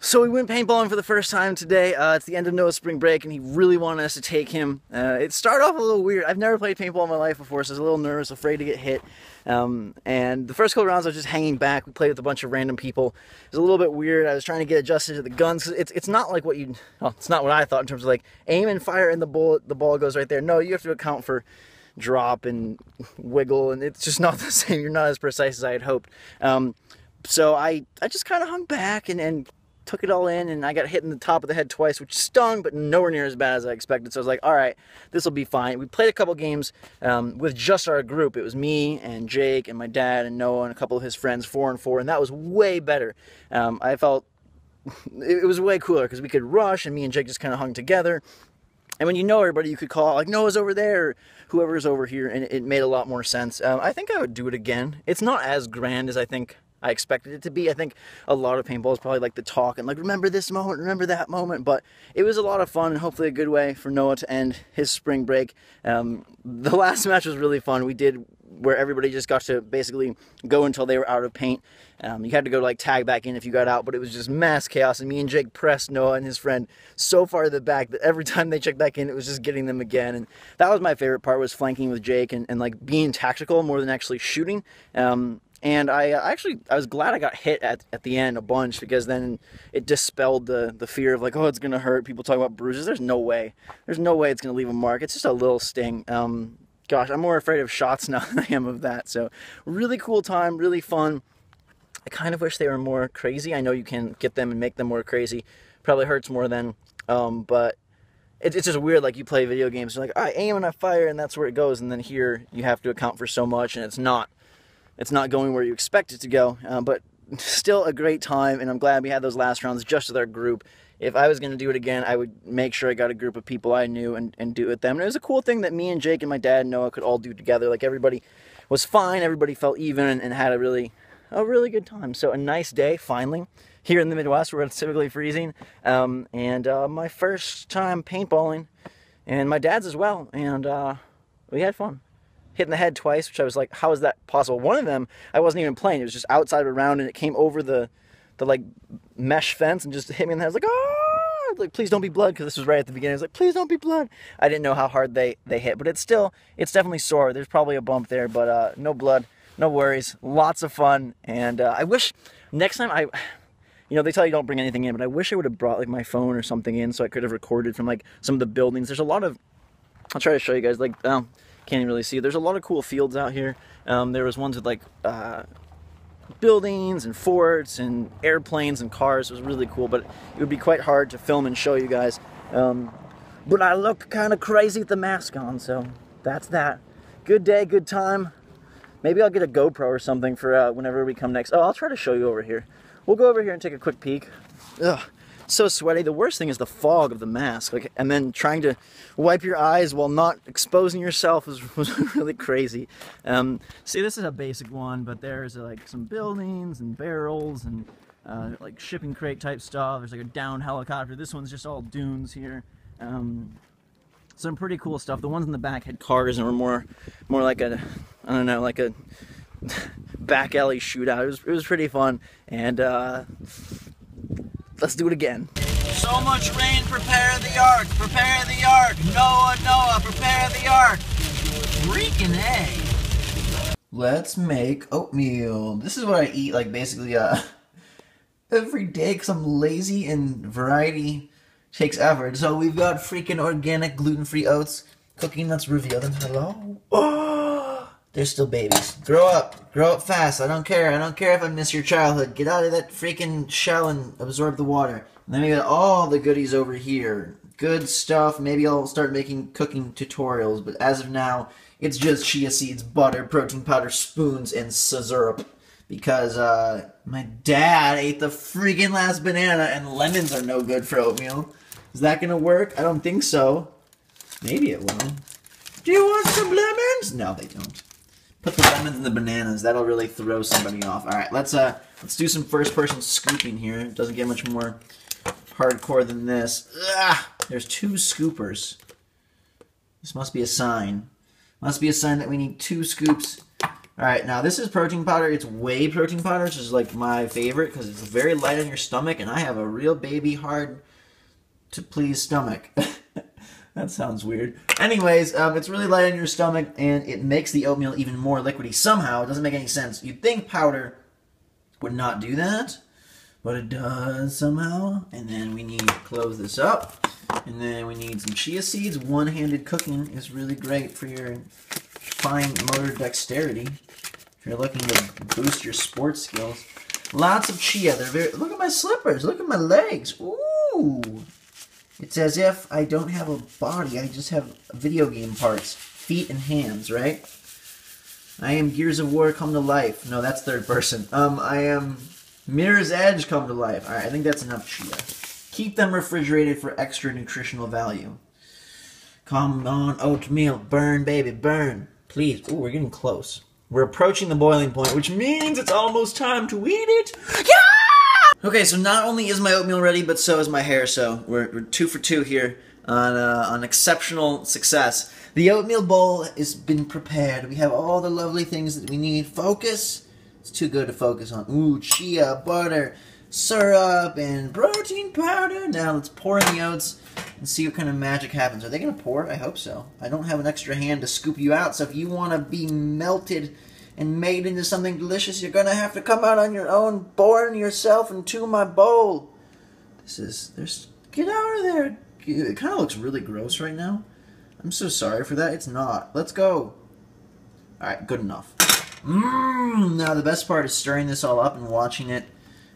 So we went paintballing for the first time today. It's the end of Noah's spring break, and he really wanted us to take him. It started off a little weird. I've never played paintball in my life before, so I was a little nervous, afraid to get hit. And the first couple rounds, I was just hanging back. We played with a bunch of random people. It was a little bit weird. I was trying to get adjusted to the guns. It's not like what you, well, it's not what I thought in terms of like aim and fire and the ball goes right there. No, you have to account for drop and wiggle, and it's just not the same. You're not as precise as I had hoped. So I just kind of hung back and took it all in, and I got hit in the top of the head twice, which stung, but nowhere near as bad as I expected. So I was like, all right, this will be fine. We played a couple games with just our group. It was me and Jake and my dad and Noah and a couple of his friends, 4 and 4, and that was way better. I felt it was way cooler because we could rush, and me and Jake just kind of hung together. And when you know everybody, you could call, like, Noah's over there, or whoever's over here, and it made a lot more sense. I think I would do it again. It's not as grand as I think I expected it to be. I think a lot of paintball is probably like the talk and like, remember this moment, remember that moment, but it was a lot of fun and hopefully a good way for Noah to end his spring break. The last match was really fun. We did where everybody just got to basically go until they were out of paint. You had to go like tag back in if you got out, but it was just mass chaos, and me and Jake pressed Noah and his friend so far to the back that every time they checked back in, it was just getting them again. And that was my favorite part, was flanking with Jake and like being tactical more than actually shooting. And I was glad I got hit at the end a bunch, because then it dispelled the fear of like, oh, it's going to hurt. People talk about bruises. There's no way. There's no way it's going to leave a mark. It's just a little sting. Gosh, I'm more afraid of shots now than I am of that. So really cool time, really fun. I kind of wish they were more crazy. I know you can get them and make them more crazy. Probably hurts more then. But it's just weird, like you play video games, you're like, I aim and I fire and that's where it goes. And then here you have to account for so much, and it's not going where you expect it to go, but still a great time, and I'm glad we had those last rounds just with our group. If I was going to do it again, I would make sure I got a group of people I knew and do it with them. And it was a cool thing that me and Jake and my dad and Noah could all do together. Like, everybody was fine, everybody felt even, and had a really good time. So a nice day, finally, here in the Midwest where it's typically freezing, and my first time paintballing, and my dad's as well, and we had fun. Hit in the head twice, which I was like, how is that possible? One of them, I wasn't even playing. It was just outside of a round, and it came over the like mesh fence and just hit me in the head. I was like, oh, like, please don't be blood, because this was right at the beginning. I was like, please don't be blood. I didn't know how hard they hit, but it's definitely sore. There's probably a bump there, but no blood, no worries. Lots of fun, and I wish next time they tell you don't bring anything in, but I wish I would have brought like my phone or something in so I could have recorded from like some of the buildings. There's a lot of, I'll try to show you guys, like, can't even really see. There's a lot of cool fields out here. There was ones with like buildings and forts and airplanes and cars. It was really cool, but it would be quite hard to film and show you guys. But I look kind of crazy with the mask on, so that's that. Good day, good time. Maybe I'll get a GoPro or something for whenever we come next. Oh, I'll try to show you over here. We'll go over here and take a quick peek. Ugh. So sweaty. The worst thing is the fog of the mask, like, and then trying to wipe your eyes while not exposing yourself was really crazy. See, this is a basic one, but there's like some buildings and barrels and like shipping crate type stuff. There's like a downed helicopter. This one's just all dunes here. Some pretty cool stuff. The ones in the back had cars and were more like a, I don't know, like a back alley shootout. It was pretty fun, and let's do it again. So much rain, prepare the ark, prepare the ark. Noah, Noah, prepare the ark. Freaking A. Let's make oatmeal. This is what I eat, like, basically every day, because I'm lazy and variety takes effort. So we've got freaking organic gluten-free oats. Cooking, let's reveal them. Hello? Oh, they're still babies. Grow up fast. I don't care if I miss your childhood. Get out of that freaking shell and absorb the water. And then we got all the goodies over here. Good stuff. Maybe I'll start making cooking tutorials, but as of now, it's just chia seeds, butter, protein powder, spoons, and syrup. Because my dad ate the freaking last banana, and lemons are no good for oatmeal. Is that gonna work? I don't think so. Maybe it will. Do you want some lemons? No, they don't. Put the lemons in the bananas. That'll really throw somebody off. All right, let's do some first-person scooping here. It doesn't get much more hardcore than this. Ugh, there's 2 scoopers. This must be a sign. Must be a sign that we need 2 scoops Alright, now this is protein powder. It's whey protein powder, which is like my favorite because it's very light on your stomach, and I have a real baby hard to please stomach. That sounds weird. Anyways, it's really light on your stomach, and it makes the oatmeal even more liquidy. Somehow, it doesn't make any sense. You'd think powder would not do that, but it does somehow. And then we need to close this up, and then we need some chia seeds. One-handed cooking is really great for your fine motor dexterity. If you're looking to boost your sports skills. Lots of chia. They're very. Look at my slippers. Look at my legs. Ooh. It's as if I don't have a body. I just have video game parts. Feet and hands, right? I am Gears of War come to life. No, that's third person. I am Mirror's Edge come to life. Alright, I think that's enough chia. Keep them refrigerated for extra nutritional value. Come on, oatmeal. Burn, baby, burn. Please. Ooh, we're getting close. We're approaching the boiling point, which means it's almost time to eat it. Yeah! Okay, so not only is my oatmeal ready, but so is my hair, so we're 2 for 2 here on exceptional success. The oatmeal bowl has been prepared. We have all the lovely things that we need. Focus. It's too good to focus on. Ooh, chia, butter, syrup, and protein powder. Now let's pour in the oats and see what kind of magic happens. Are they going to pour? I hope so. I don't have an extra hand to scoop you out, so if you want to be melted and made into something delicious, you're going to have to come out on your own, pour yourself into my bowl. Get out of there. It kind of looks really gross right now. I'm so sorry for that. It's not. Let's go. Alright, good enough. Now the best part is stirring this all up and watching it,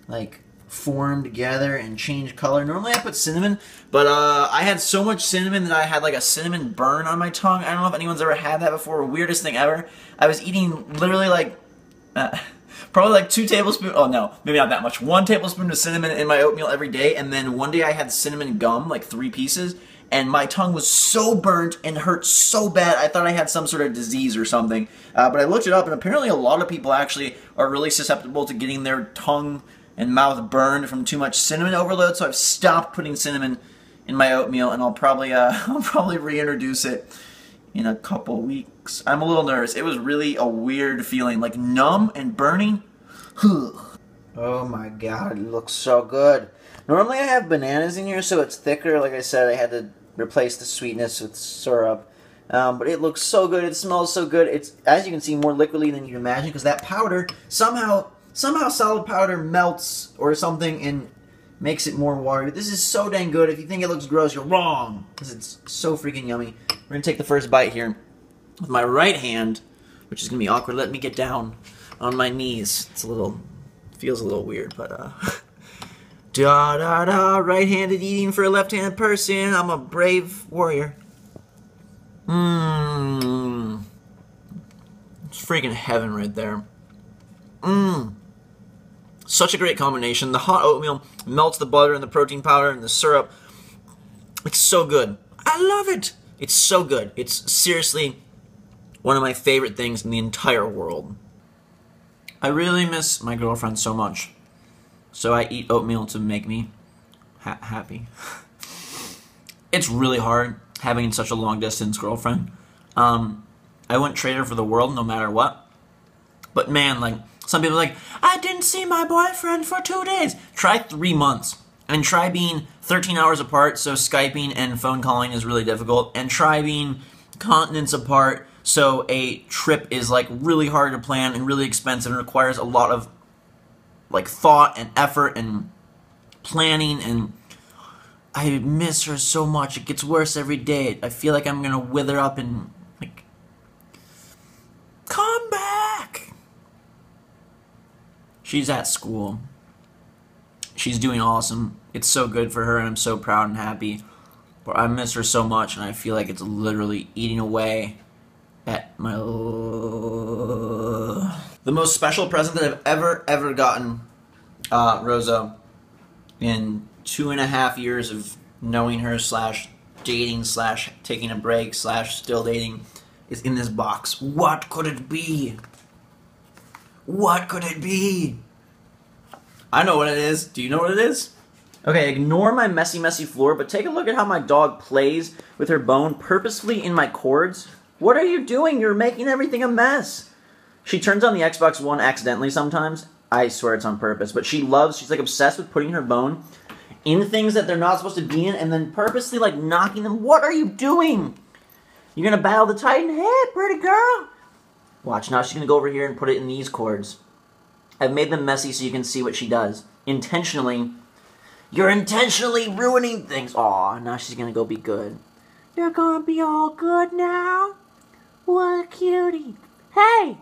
like, form together and change color. Normally I put cinnamon, but I had so much cinnamon that I had like a cinnamon burn on my tongue. I don't know if anyone's ever had that before. Weirdest thing ever. I was eating literally like probably like 2 tablespoons. Oh no, maybe not that much. 1 tablespoon of cinnamon in my oatmeal every day, and then one day I had cinnamon gum, like 3 pieces, and my tongue was so burnt and hurt so bad I thought I had some sort of disease or something. But I looked it up, and apparently a lot of people actually are really susceptible to getting their tongue and mouth burned from too much cinnamon overload, so I've stopped putting cinnamon in my oatmeal, and I'll probably reintroduce it in a couple weeks. I'm a little nervous. It was really a weird feeling, like numb and burning. Oh my god, it looks so good. Normally I have bananas in here, so it's thicker. Like I said, I had to replace the sweetness with syrup. But it looks so good. It smells so good. It's, as you can see, more liquidy than you'd imagine, because that powder somehow solid powder melts or something and makes it more watery. This is so dang good. If you think it looks gross, you're wrong, because it's so freaking yummy. We're going to take the first bite here with my right hand, which is going to be awkward. Let me get down on my knees. Feels a little weird, but right-handed eating for a left-handed person. I'm a brave warrior. It's freaking heaven right there. Such a great combination. The hot oatmeal melts the butter and the protein powder and the syrup. It's so good. I love it. It's so good. It's seriously one of my favorite things in the entire world. I really miss my girlfriend so much. So I eat oatmeal to make me happy. It's really hard having such a long-distance girlfriend. I wouldn't trade her for the world no matter what. But man, like, some people are like, I didn't see my boyfriend for 2 days. Try 3 months. And try being 13 hours apart, so Skyping and phone calling is really difficult. And try being continents apart, so a trip is like really hard to plan and really expensive and requires a lot of like thought and effort and planning. And I miss her so much. It gets worse every day. I feel like I'm gonna wither up and like, come back. She's at school. She's doing awesome. It's so good for her, and I'm so proud and happy. But I miss her so much, and I feel like it's literally eating away at my... The most special present that I've ever gotten, Rosa, in 2.5 years of knowing her, slash dating, slash taking a break, slash still dating, is in this box. What could it be? What could it be? I know what it is. Do you know what it is? Okay, ignore my messy floor, but take a look at how my dog plays with her bone purposefully in my cords. What are you doing? You're making everything a mess. She turns on the Xbox One accidentally sometimes. I swear it's on purpose. But she's like obsessed with putting her bone in things that they're not supposed to be in and then purposely like knocking them. What are you doing? You're gonna battle the Titan? Hey, pretty girl. Watch, now she's gonna go over here and put it in these cords. I've made them messy so you can see what she does. Intentionally. You're intentionally ruining things. Aw, now she's gonna go be good. They're gonna be all good now? What a cutie. Hey!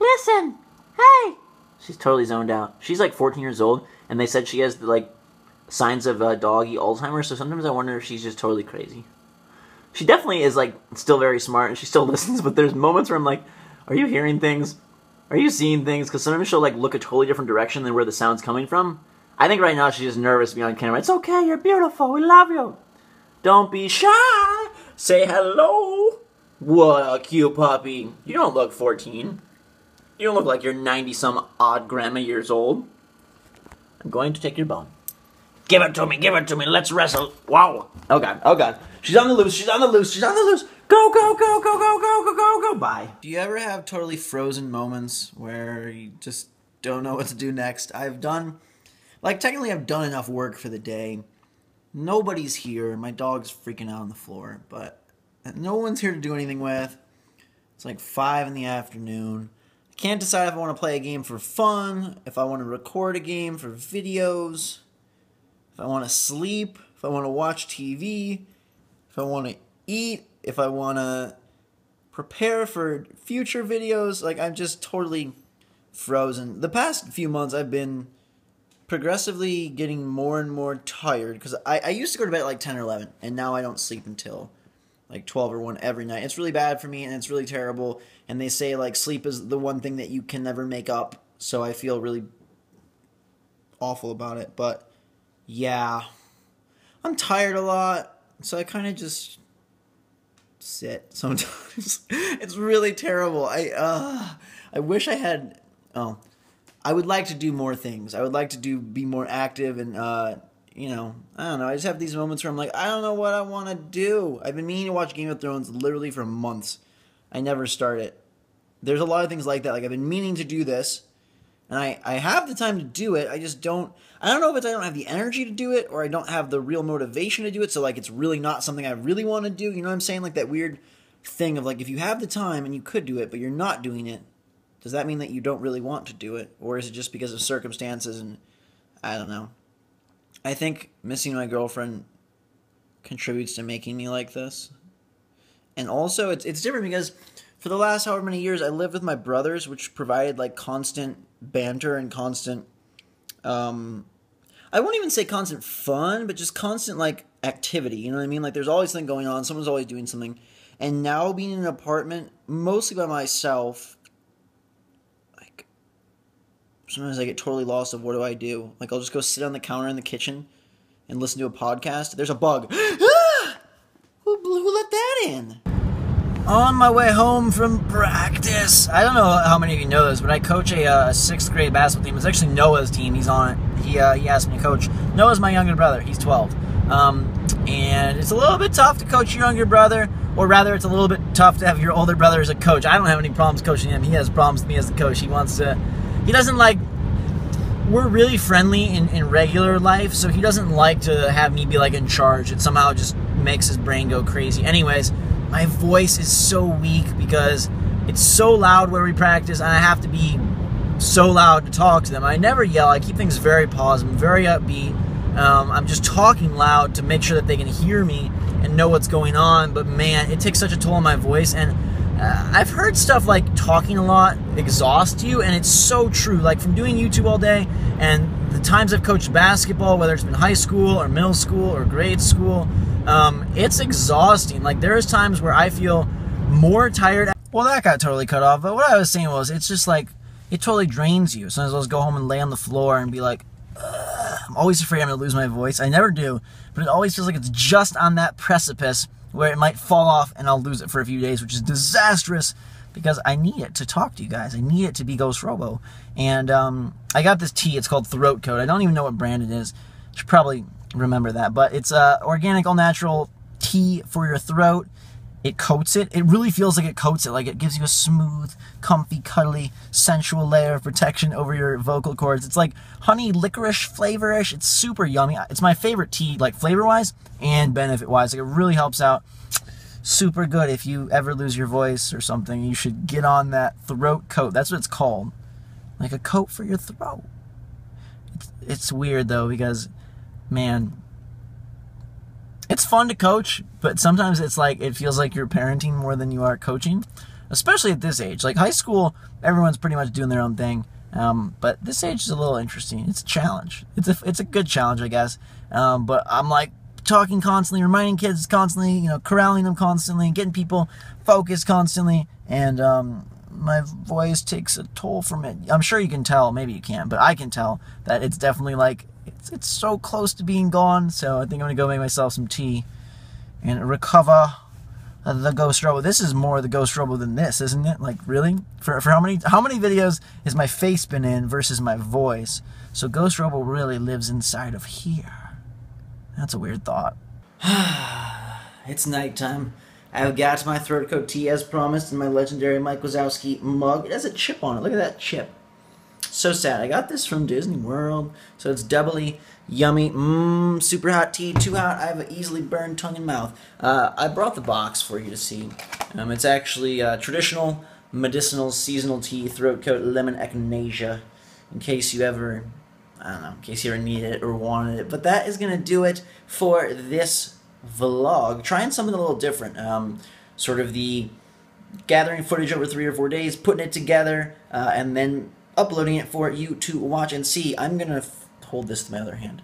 Listen! Hey! She's totally zoned out. She's like 14 years old, and they said she has like signs of doggy Alzheimer's, so sometimes I wonder if she's just totally crazy. She definitely is like still very smart, and she still listens, but there's moments where I'm like, are you hearing things? Are you seeing things? Because sometimes she'll like look a totally different direction than where the sound's coming from. I think right now she's just nervous to be on camera. It's okay, you're beautiful, we love you. Don't be shy. Say hello. What a cute puppy. You don't look 14. You don't look like you're 90-some odd grandma years old. I'm going to take your bone. Give it to me, let's wrestle. Wow. Oh god, oh god. She's on the loose, she's on the loose, she's on the loose. Go, go, go, go, go, go, go, go, go, bye. Do you ever have totally frozen moments where you just don't know what to do next? Technically I've done enough work for the day. Nobody's here, my dog's freaking out on the floor, but no one's here to do anything with. It's like 5 in the afternoon. I can't decide if I want to play a game for fun, if I want to record a game for videos, if I want to sleep, if I want to watch TV, if I want to eat, if I want to prepare for future videos. Like, I'm just totally frozen. The past few months I've been progressively getting more and more tired because I used to go to bed at like 10 or 11, and now I don't sleep until like 12 or 1 every night. It's really bad for me, and it's really terrible, and they say like sleep is the one thing that you can never make up, so I feel really awful about it. But yeah, I'm tired a lot, so I kind of just sit sometimes. It's really terrible. I wish I had... I would like to do more things. I would like to be more active and, you know, I don't know. I just have these moments where I'm like, I don't know what I want to do. I've been meaning to watch Game of Thrones literally for months. I never start it. There's a lot of things like that. Like, I've been meaning to do this, and I have the time to do it. I just don't... I don't know if it's I don't have the energy to do it, or I don't have the real motivation to do it, so, like, it's really not something I really want to do. You know what I'm saying? Like, that weird thing of, like, if you have the time and you could do it, but you're not doing it, does that mean that you don't really want to do it? Or is it just because of circumstances and... I don't know. I think missing my girlfriend contributes to making me like this. And also, it's different because for the last however many years, I lived with my brothers, which provided, like, constant banter and constant... I won't even say constant fun, but just constant, like, activity. You know what I mean? Like, there's always something going on. Someone's always doing something. And now being in an apartment, mostly by myself... Sometimes I get totally lost of what do I do. Like, I'll just go sit on the counter in the kitchen and listen to a podcast. There's a bug. Who let that in? On my way home from practice. I don't know how many of you know this, but I coach a 6th grade basketball team. It's actually Noah's team. He's on it. He asked me to coach. Noah's my younger brother. He's 12. And it's a little bit tough to coach your younger brother. Or rather, it's a little bit tough to have your older brother as a coach. I don't have any problems coaching him. He has problems with me as a coach. He doesn't like... We're really friendly in regular life, so he doesn't like to have me be, like, in charge. It somehow just makes his brain go crazy. Anyways, my voice is so weak because it's so loud where we practice, and I have to be so loud to talk to them. I never yell. I keep things very positive, very upbeat. I'm just talking loud to make sure that they can hear me and know what's going on, but, man, it takes such a toll on my voice, and... I've heard stuff like talking a lot exhausts you, and it's so true. Like, from doing YouTube all day, and the times I've coached basketball, whether it's been high school or middle school or grade school, it's exhausting. Like, there's times where I feel more tired. Well, that got totally cut off, but what I was saying was, it's just like, it totally drains you. Sometimes I'll just go home and lay on the floor and be like, ugh. I'm always afraid I'm going to lose my voice. I never do, but it always feels like it's just on that precipice where it might fall off and I'll lose it for a few days, which is disastrous because I need it to talk to you guys. I need it to be GhostRobo. And I got this tea. It's called Throat Coat. I don't even know what brand it is. You should probably remember that. But it's organic, all-natural tea for your throat. it coats it. It really feels like it coats it. Like it gives you a smooth, comfy, cuddly, sensual layer of protection over your vocal cords. It's like honey licorice flavor-ish. It's super yummy. It's my favorite tea, like flavor-wise and benefit-wise. Like it really helps out. Super good. If you ever lose your voice or something, you should get on that throat coat. That's what it's called. Like a coat for your throat. It's weird though, because, man, it's fun to coach, but sometimes it's like, it feels like you're parenting more than you are coaching, especially at this age. Like high school, everyone's pretty much doing their own thing, but this age is a little interesting. It's a challenge. It's a good challenge, I guess, but I'm like talking constantly, reminding kids constantly, you know, corralling them constantly, getting people focused constantly, and my voice takes a toll from it. I'm sure you can tell, maybe you can't, but I can tell that it's definitely like, it's so close to being gone. So I think I'm gonna go make myself some tea and recover the GhostRobo. This is more the GhostRobo than this, isn't it? Like, really? For how many videos has my face been in versus my voice? So GhostRobo really lives inside of here. That's a weird thought. It's nighttime. I've got my throat coat tea as promised in my legendary Mike Wazowski mug. It has a chip on it. Look at that chip. So sad. I got this from Disney World, so it's doubly yummy. Super hot tea, too hot. I have an easily burned tongue and mouth. I brought the box for you to see. It's actually traditional medicinal seasonal tea, throat coat, lemon echinacea, in case you ever, I don't know, in case you ever needed it or wanted it. But that is going to do it for this vlog. Trying something a little different. Sort of the gathering footage over 3 or 4 days, putting it together, and then uploading it for you to watch and see. I'm gonna hold this to my other hand.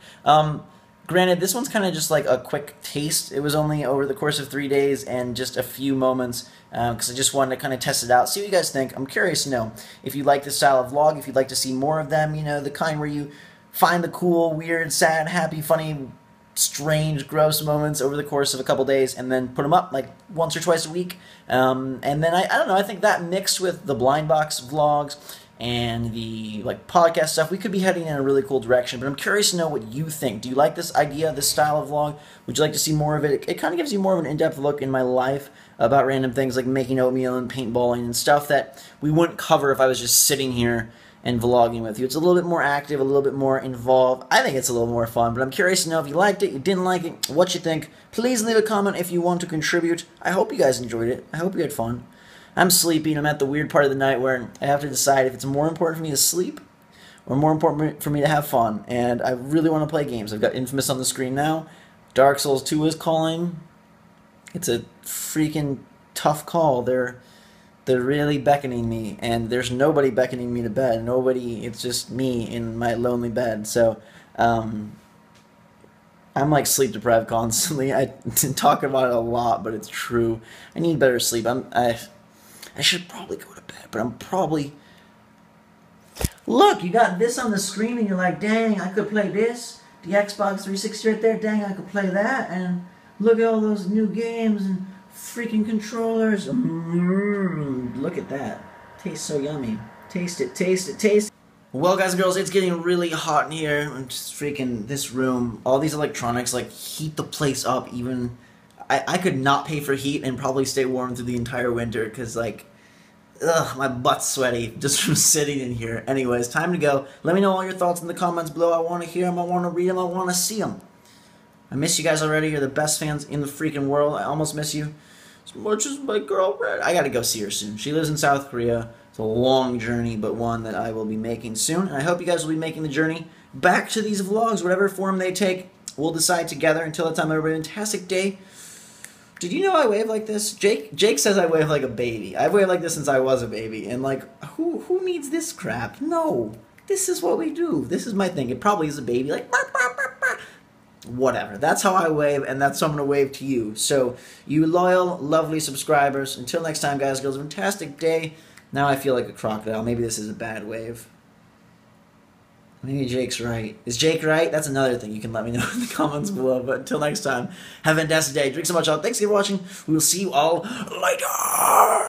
Granted, this one's kind of just like a quick taste. It was only over the course of 3 days and just a few moments, because I just wanted to kind of test it out, see what you guys think. I'm curious to know if you like this style of vlog, if you'd like to see more of them, you know, the kind where you find the cool, weird, sad, happy, funny, strange, gross moments over the course of a couple days and then put them up like once or twice a week. And then I don't know, I think that mixed with the blind box vlogs and the like podcast stuff, we could be heading in a really cool direction. But I'm curious to know what you think. Do you like this idea, this style of vlog? Would you like to see more of it? It kind of gives you more of an in-depth look in my life about random things like making oatmeal and paintballing and stuff that we wouldn't cover if I was just sitting here and vlogging with you. It's a little bit more active, a little bit more involved. I think it's a little more fun, but I'm curious to know if you liked it, you didn't like it, what you think. Please leave a comment if you want to contribute. I hope you guys enjoyed it. I hope you had fun. I'm sleepy, and I'm at the weird part of the night where I have to decide if it's more important for me to sleep or more important for me to have fun, and I really want to play games. I've got Infamous on the screen now. Dark Souls 2 is calling. It's a freaking tough call. They're really beckoning me, and there's nobody beckoning me to bed. Nobody, it's just me in my lonely bed. So, I'm like sleep deprived constantly. I talk about it a lot, but it's true. I need better sleep. I should probably go to bed, but I'm probably... Look, you got this on the screen, and you're like, dang, I could play this. The Xbox 360 right there, dang, I could play that. And look at all those new games and freaking controllers. Look at that. Tastes so yummy. Taste it, taste it, taste it. Well, guys and girls, it's getting really hot in here. I'm just freaking this room. All these electronics, like, heat the place up even... I could not pay for heat and probably stay warm through the entire winter because, like, ugh, my butt's sweaty just from sitting in here. Anyways, time to go. Let me know all your thoughts in the comments below. I want to hear them. I want to read them. I want to see them. I miss you guys already. You're the best fans in the freaking world. I almost miss you as much as my girlfriend. I got to go see her soon. She lives in South Korea. It's a long journey, but one that I will be making soon. And I hope you guys will be making the journey back to these vlogs, whatever form they take. We'll decide together. Until that time, everybody, fantastic day. Did you know I wave like this? Jake says I wave like a baby. I've waved like this since I was a baby. And like, who needs this crap? No. This is what we do. This is my thing. It probably is a baby. Like, bah, bah, bah, bah. Whatever. That's how I wave, and that's how I'm going to wave to you. So, you loyal, lovely subscribers. Until next time, guys, girls, fantastic day. Now I feel like a crocodile. Maybe this is a bad wave. Maybe Jake's right. Is Jake right? That's another thing you can let me know in the comments below. But until next time, have a fantastic day. Drink so much out. Thanks for watching. We will see you all later.